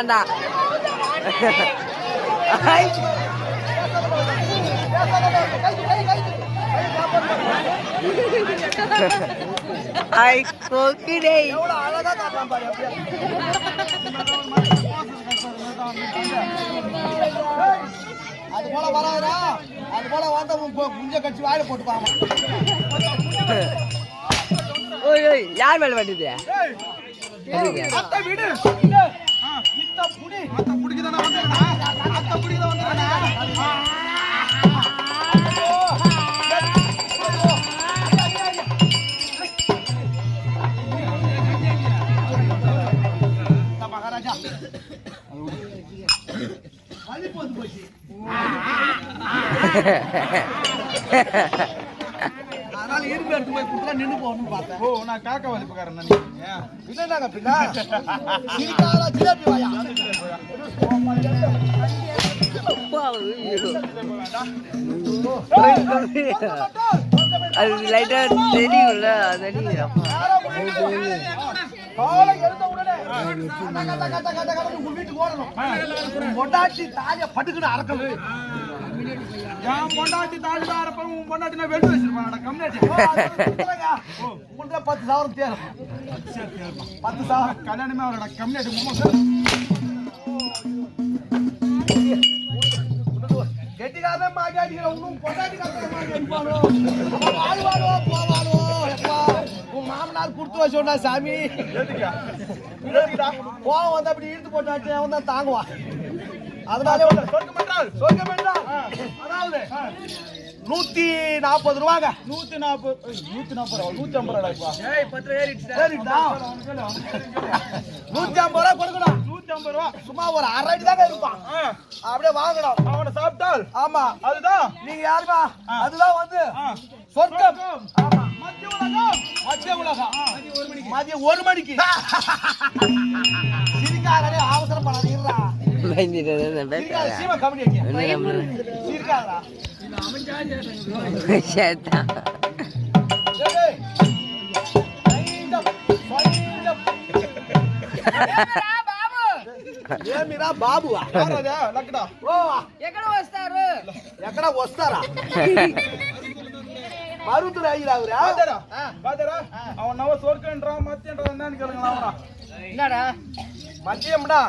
வேண்டாம். ஐ கோக்கிடே எவ்வளவு அழகா காட்டலாம் பாரு. அது போல வராதா, அது போல வந்த குஞ்ச கட்சி வாயில போட்டுப்பாங்க. ஓய் ஓய் யார் மேல வண்டிது? அத்தை விடு. இத்த புடி. அத்தை புடிக்குதானே வந்தறடா. அத்தை புடிக்குதா வந்தறடா. மகாராஜா வலி போது போச்சு. அதனால இரும்பு எடுத்து போய் குடுத்தா நின்னு போகணும்னு பார்த்தேன். ஓ நான் காக்கா வலிப்புக்காரன் நினைக்கிறீங்க? என்னடாங்க பின்னா சிரிக்காத ஜிலேபி வாயா. அது லைட்டா தெரியும்ல அது காலை எழுந்த உடனே உங்க வீட்டுக்கு ஓடணும். பொண்டாட்டி தாலிய பட்டுக்குன்னு அறக்கணும். என் பொண்டாட்டி தாழ்வா இருப்பேன், உன் பொண்டாட்டி நான் வெட்டு வச்சிருப்பான். கம்மியாச்சு உங்கள்கிட்ட 10,000 தேரும். 10,000 கல்யாணமே அவரோட கம்மியாச்சு. கெட்டிக்காரனே மாட்டி அடிக்கிற உன்னும் பொண்டாட்டி மாட்டி அடிப்பானோ. வாழ்வானோ போவானோ. உன் மாமனார் கொடுத்து வச்சோண்டா சாமி. போவோம் வந்து அப்படி இழுத்து போட்டாச்சு அவன் தான் தாங்குவான். அதனால சொர்க்கம் என்றால் அதாவது 140 ரூபாங்க. 140 150 ரூபா. 150 ரூபா கொடுக்கணும். 150 ரூபா சும்மா ஒரு அரை அடி தாங்க இருப்பான். அப்படியே வாங்கணும். அவனை சாப்பிட்டால் ஆமா அதுதான் நீங்க யாருமா அதுதான் வந்து சொர்க்கம். ஆமா மத்திய உலகம். மத்திய உலகம் மதியம் 1 மணிக்கு. சிரிக்காதே அவசரம் பண்ணாதீங்கடா. சீமா கம்பெனி சிரிக்காதடா. ఏమిరా బాబు లక్కడా ఎక్కడ వస్తారా மருத்துவ ஐயராவுரா அவன் நவ சோர்க்கன்றா மத்தியன்றா என்னன்னு கேளுங்களா? என்னடா மதியம்டா?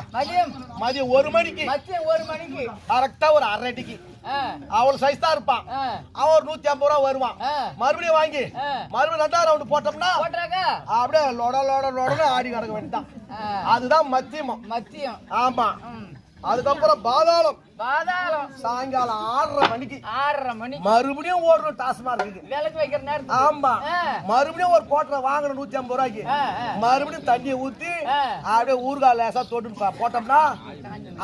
மதியம் 1 மணிக்கு. மதியம் 1 மணிக்கு கரெக்டா ஒரு அரை அடிக்கு அவன் சைஸ் தான் இருப்பான். அவன் ஒரு 150 ரூபா வருவான். மறுபடியும் வாங்கி மறுபடியும் 2வது ரவுண்ட் போட்டோம்னா அப்படியே லொட லொட லொடன்னு ஆடி கிடக்க வேண்டியதான். அதுதான் மத்தியம். ஆமா. அதுக்கப்புறம் பாதாளம். சாயங்காலம் 6:30 மணிக்கு மறுபடியும் ஓடணும். டாஸ்மார்க்கு விளக்கு வைக்கிற நேரம். ஆமா. மறுபடியும் ஒரு கோட்டரை வாங்கணும் 150 ரூபாய்க்கு. மறுபடியும் தண்ணியை ஊத்தி அப்படியே ஊறுகாய் லேசா தொட்டு போட்டோம்னா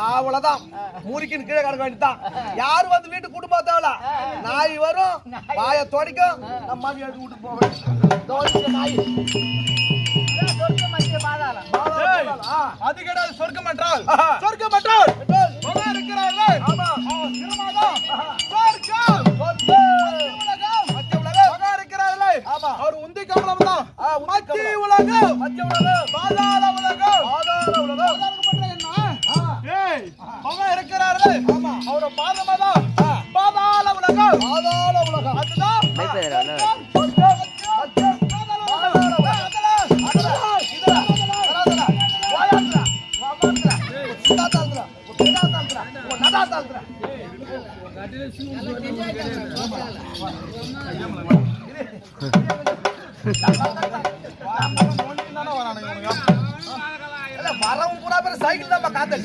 அவ்வளவுதான். முறிக்கின்னு கீழே கிடக்க வேண்டியதான். யாரு வந்து வீட்டுக்கு கூட்டு பார்த்தாவல நாய் வரும் வாயை துடைக்கும். நம்ம மாதிரி எடுத்து விட்டு போவேன். நாய் அது கிடையாது. சொர்க்கம் என்றால் சொர்க்கம் என்றால் இருக்கிறார்கள். அவர் உந்தி கமலம் தான். மத்திய உலகம் பாதாள உலகம். இருக்கிறார்கள். அவரோட பாதமாதான் பாதாள உலகம். அதுதான் வரவும் பூரா பேர் சைக்கிள் தான் காத்து.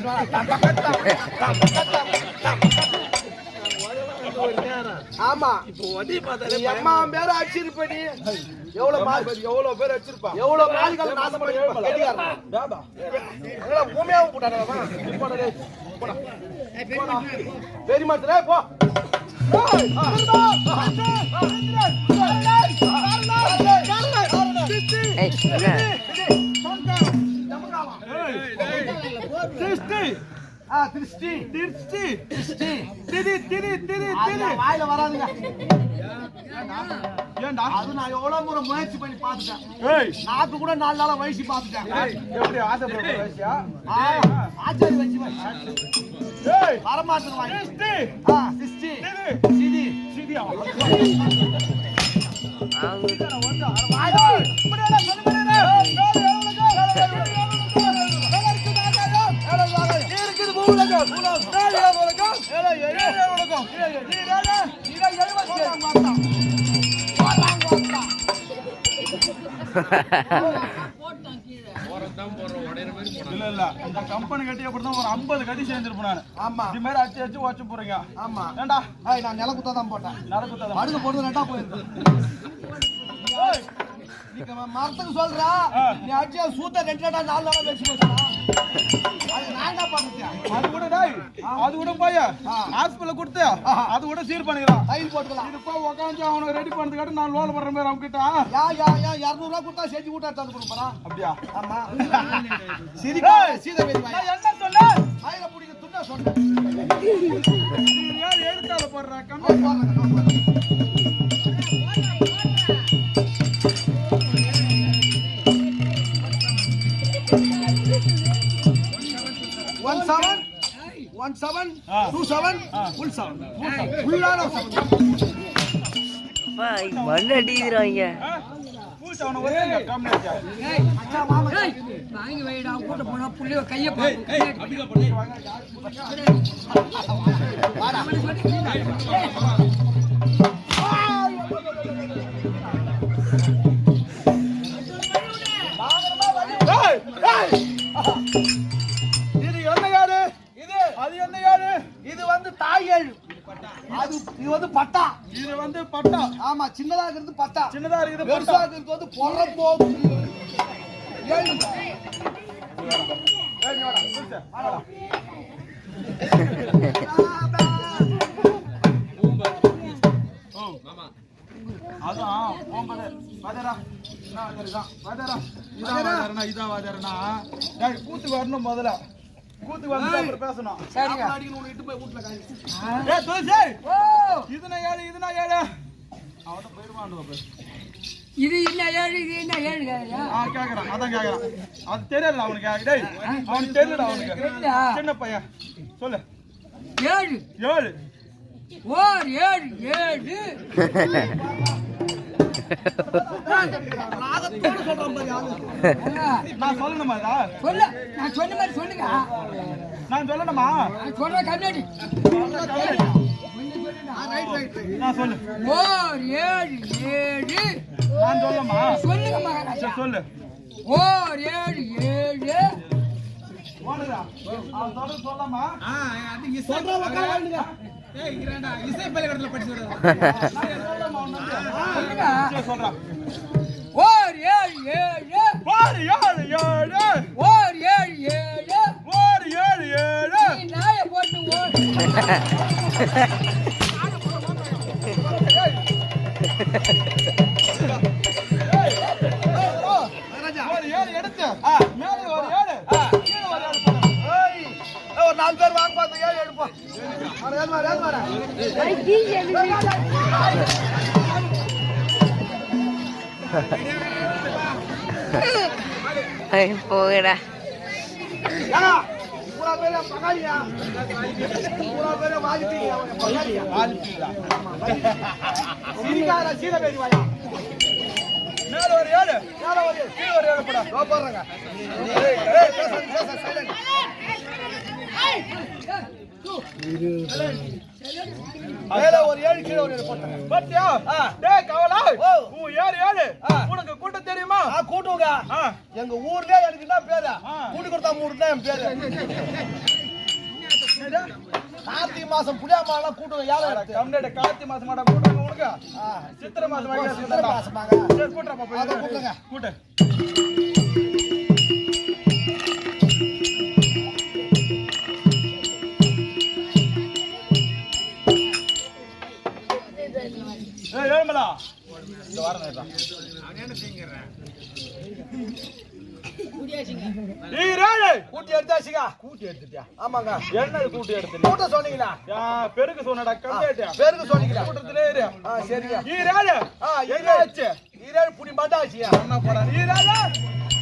ஆமா அம்மா பேர அடிச்சிருப்படி. எவ்வளவு பேர் வச்சிருப்பான். எவ்வளவு மாளிகள் நாசம் பண்ணி பூமியாவும் போட்டாங்க. பெரிய மாத்திர போ. வாயில வராதுங்க. ஏன்டா அது நான் எவ்வளவு முறை முயற்சி பண்ணி பார்த்துட்டேன். ஏய் நாக்கு கூட 4 நாளா வயசு பார்த்துட்டேன். எப்படி ஆசைப்படுற வயசியா ஆச்சாரி வச்சு ஏய் பரமாத்திரம் வாங்கி சிஸ்டி சிஸ்டி சிடி சிடி சிடியா இல்ல இல்ல இந்த கம்பெனி கட்டி அப்படிதான் ஒரு 50 கட்டி சேர்ந்துருப்பேன் நானு. ஆமா இது மாதிரி அச்சு அச்சு வச்சு போறீங்க. ஆமா ஏண்டா நான் நில குத்தா தான் போட்டேன். நடக்குதா அடுக்க போட்டு ரெண்டா போயிருக்கேன். நீங்க மரத்துக்கு சொல்றா நீ அடிச்சா சூத்த 2 நாளா 4 நாளா வச்சு போறா. அது நான் என்ன பண்ணுறேன்? அது கூட டேய் அது கூட போய் ஹாஸ்பிடல்ல கொடுத்து அது கூட சீர் பண்ணிக்கிறான். டைல் போட்டுக்கலாம். இது போய் உட்காந்து அவனுக்கு ரெடி பண்ணதுக்காட்டு நான் லோல் பண்ற மாதிரி அவங்க கிட்ட யா 200 ரூபாய் கொடுத்தா செஞ்சு ஊட்ட எடுத்து கொடுப்பறா. அப்படியா? ஆமா. சிரிக்கா சீதா வேதி வாய். நான் என்ன சொன்னேன்? ஆயிர புடிங்க துண்டா சொன்னேன். நீ யார் எழுத்தால போடுற கம்பெனி 1727 full 7 ஃபுல்லான 7 மண்ண அடிக்கிறாங்க. ஃபுல் 7 ஒரே கம்பெனி அச்சா மாமா வாங்கி வைடா கூட்ட போனா புள்ளிய கைய பாத்து அப்படிங்க பண்ணி வாடா இது என்ன யாரு? அது என்ன யாரு? இது வந்து தாயேழு. இது வந்து பட்டா. இது வந்து பட்டா. ஆமா சின்னதா இருக்குது பட்டா. சின்னதா இருக்குது பெருசா இருக்குது வந்து பொறப்போக்கு. ஏழு. அதான் போம்பது வாதரா நான் வாதரா வாதரா இதா வாதரனா டேய் கூத்து வரணும் முதல்ல கூத்து வந்து அப்புறம் பேசணும் சரிங்க அடிக்கணும் உன்னை இட்டு போய் வீட்ல காய். ஏய் துளசி ஓ இதுனா ஏழு அவட்ட போயிடுவான் பாரு இது என்ன ஏழு இது என்ன ஏழு கேயா கேக்குறான் அதான் கேக்குறான் அது தெரியல அவனுக்கு டேய் அவனுக்கு தெரியல அவனுக்கு சின்ன பையன் சொல்லு ஏழு ஏழு ஓர் ஏழு ஏழு ராகத்தோட சொல்றேன் பாரு ஆளு. நான் சொல்லணுமா இதா சொல்லு நான் சொன்ன மாதிரி சொல்லுங்க நான் சொல்லணுமா நான் சொல்ற கண்ணாடி ரைட் நான் சொல்லு ஓர் ஏழு ஏழு நான் சொல்லணுமா சொல்லுங்க மகாராஜா சரி சொல்லு ஓர் ஏழு ஏழு ஓடுடா அவன் சொல்றது சொல்லலாமா சொல்ற மக்கள் வாங்குங்க. இசை பள்ளிக்கூடத்துல படிச்சு சொல்லுங்க சொல்றான் ஓர் ஏழு ஏழு ஓர் ஏழு ஏழு ஓர் ஏழு ஏழு ஓர் ஏழு ஏழு நீ நாய போட்டு ஓடு ஒரு ஏழு எடுத்து மேலே ஒரு ஏழு கீழே ஒரு ஏழு போடு. ஏய் ஒரு 4 பேர் வாங்க பாத்து ஏழு எடுப்போம். வர போகடா. ஏங்க பூரா பேரே பகாலியா. பூரா பேரே வாங்கிட்டீங்க அவங்க பகாலியா. சிரிக்காத சீத பேசி வாயா. மேலே ஒரு ஏழு யாரோ ஒரு கீழே ஒரு ஏழு போடா கோ போறங்க. ஏய் பேச சைலண்ட். மேல ஒரு ஏழு கீழே ஒரு ஏழு போட்டாங்க. பாத்தியா டேய் கவலா ஓ. உன் ஏழு ஏழு உனக்கு கூட்டம் தெரியுமா கூட்டுங்க. எங்க ஊர்லயே எனக்கு என்ன பேரு? கூட்டி கொடுத்தா மூணு தான் என் பேரு. கார்த்திகை மாசம் புளியாமலாம் கூட்டுங்க. ஏழை கம்னேட கார்த்தி மாசம் மாடா கூட்டம் உனக்கு சித்திரை மாசம் சித்திரை மாசமாங்க. சரி கூட்டறப்பா போய் அதை கூட்டுங்க. கூட்டு ஏய் ஏழுமலா இந்த வாரம் நேரா நான் என்ன செய்யறேன் ஈராளு கூட்டி எடுத்தாச்சுங்க. கூட்டி எடுத்துட்டியா? ஆமாங்க. என்னது கூட்டி எடுத்து? கூட்ட சொன்னீங்களா? பெருக்கு சொன்னடா கண்டேட்டியா? பேருக்கு சொன்னீங்களா? கூட்டத்திலே இரு. சரிங்க. ஈராளு ஈராச்சு. ஈராடு புடி மாட்டாச்சியா? என்ன போறா? ஈராளு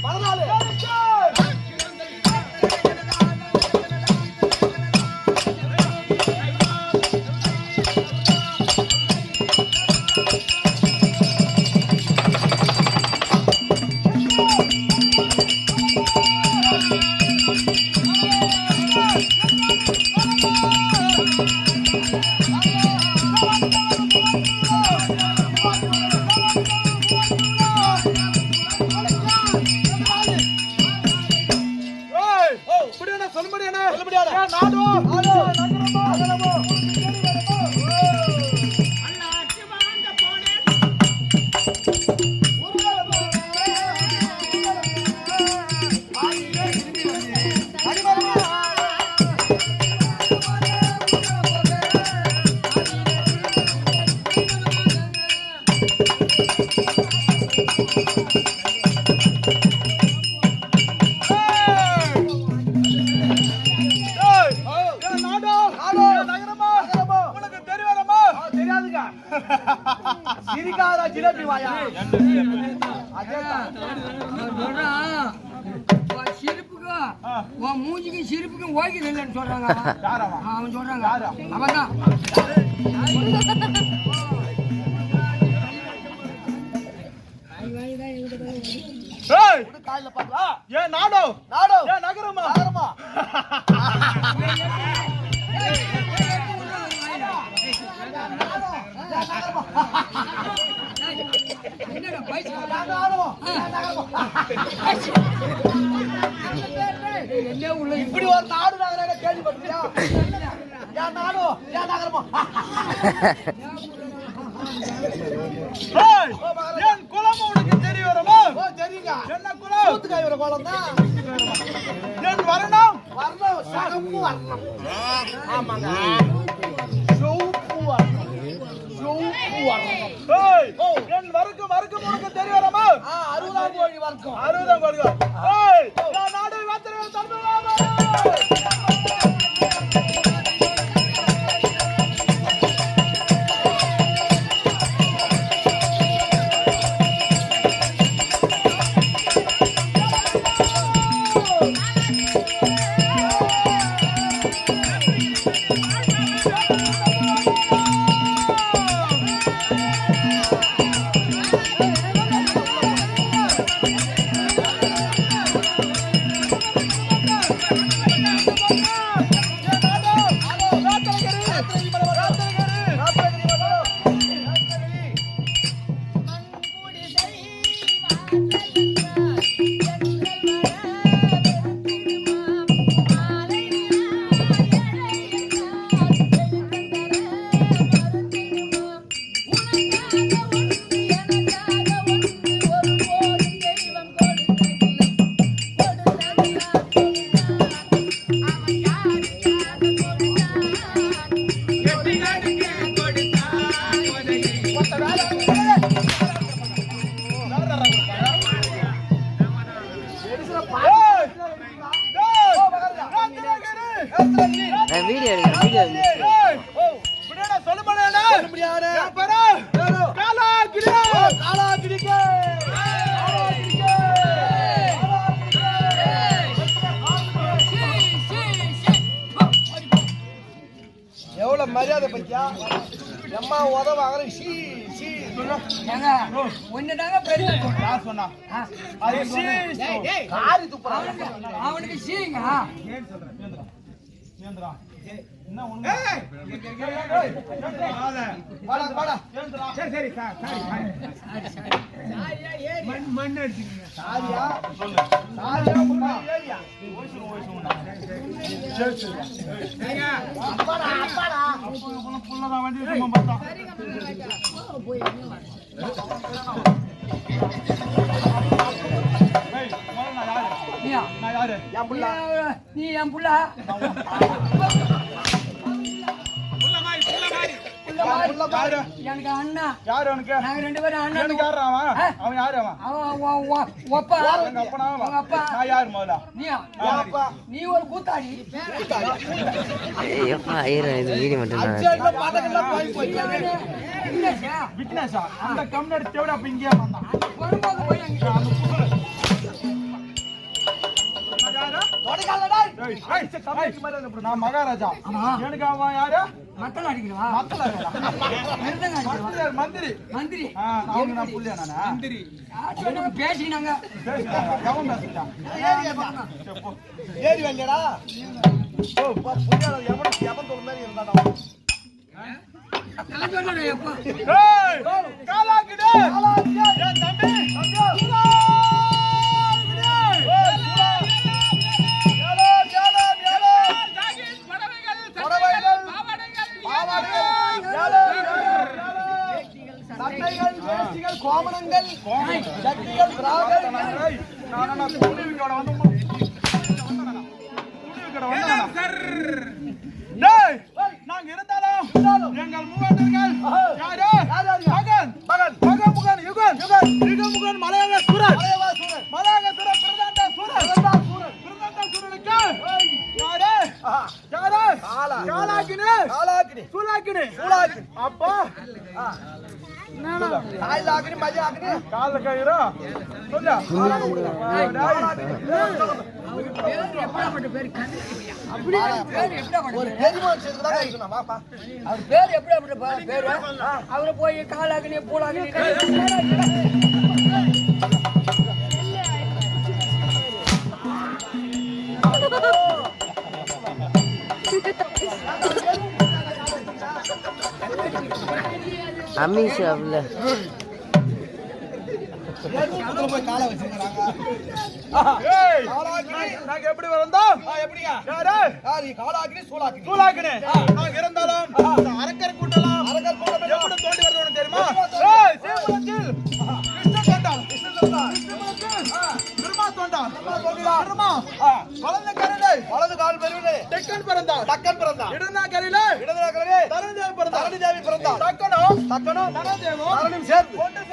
14. சிரிக்காதா ஜிலேபி வாயா? சிரிப்புக்கு உன் மூஞ்சிக்கு சிரிப்புக்கும் ஓய்க்கு இல்லைன்னு சொல்றாங்க. அவன் சொல்றாங்க அவன் தான். காலையில பாக்கலாம். ஏன் நாடோ நாடோ ஏன் நகரமா நகரமா என்னடா பைசா என்ன உள்ள இப்படி ஒரு நாடு நகரம் கேள்விப்பட்டியா? ஏன் நாடோ ஏன் நகரமா? என் குலம் உனக்கு தெரிய வருமா? தெரியுங்க. என்ன குலம்? கூத்துக்காய் ஒரு குளம் தான். என் வரணம் வர்ணம் சகப்பு வர்ணம். ஆமாங்க. சோப்பு வர்ணம். சோப்பு வர்ணம். என் வர்க்கம் உனக்கு தெரிய வருமா? 60ஆம் கோழி வர்க்கம். 60ஆம் கோழி. நான் நாடு வாத்திர தந்துவாமா. வீடியோ எடுக்கிறேன். எவ்வளவு மரியாதை பத்தியா? எம்மா உதவாங்க. சி சி ஒன்னுதாங்க பெரிய யார் சொன்னா? காரி துப்புறாங்க. அவனுக்கு சீங்க என்ன ஒண்ணு? வாடா வாடா. சரி மண் அடிச்சுங்க. சாரியா சொல்லு. சாரியா முன்னா ஏரியா. அப்பாடா அப்பாடா. புள்ளதா வண்டி சும்மா பார்த்தா. நான் யாரு? என் புள்ள. நீ என் புள்ள யாரு எனக்கு அண்ணா யாரு உனக்கு நாங்க 2 பேரும் அண்ணா எனக்கு யாரு அவன் யாரு அவன் ஒப்பா எங்க அப்பனா உங்க அப்பா நான் யாரு முதல்ல நீயா அப்பா நீ ஒரு கூத்தாடி எப்பா ஐயரா இது வீடியோ மட்டும் தான் அச்சேல பாடகெல்லாம் போய் போயிட்டாரு இல்லையா விக்னேஷா அந்த கம்னட் தேவடா அப்ப இங்கே வந்தான் வரும்போது போய் அங்க யாரு தொடைக்காலடா நான் மகாராஜா எனக்கு அவன் யாரு மக்கள் அடிக்கிறவா மக்கள் மிருதங்க அடிக்கிறவா மந்திரி மந்திரி அவங்க நான் புள்ளியா நானா மந்திரி பேசினாங்க எவன் பேசுறான் ஏறி வந்தடா ஓ புரியாத எவன் சொல்ற மாதிரி இருந்தாடா நான் சொன்னேன் எப்பா ஏய் காலாக்கிடு ஏய் தம்பி கோமணங்கள் சக்திகள் திராவிடர்கள் நான் துணி விக்கட வந்து டேய் நாங்க இருந்தாலும் எங்கள் மூவர்கள் யாரு மகன் மகன் யுகன் மலையாக சூரன் மலையாக சூரன் பிரதாண்ட சூரனுக்கு யாரு காலாக்கினி சூலாக்கினி அப்பா காலாக்கினி மஜாக்கினி கால கயிறா சொல்லு பேர் எப்படிப்பட்ட பேர் அப்படி பேர் எப்படிப்பட்ட ஒரு பெரியவன் சேர்த்துதான் இருக்கணும் வாப்பா அவர் பேர் எப்படிப்பட்ட பேரு அவரை போய் காலாகினி பூலாகினி அமீஷ் அவள போய் காலை வச்சிருக்காங்க ஏய் நாங்க எப்படி வந்தோம் எப்படியா யாரு யாரு காலாக்கினி சூலாக்கினி சூலாக்கினே நாங்க இருந்தாலும் அரக்கர் கூட்டலாம் அரகர் போட எப்படி தோண்டி வருதுன்னு தெரியுமா ஏய் சேவலத்தில் கிருஷ்ண தோண்டால் பெருமா தோண்டால் பெருமா வலது கரடை வலது கால் பெருவிலே டெக்கன் பிறந்தார் தக்கன் பிறந்தான் இடனா கரையில இடதுல கரவே தரணிதேவி பிறந்தார் தரணி தேவி பிறந்தான் தக்கனோ தக்கனும் தரணிதேவோ தரணியும் சேர்த்து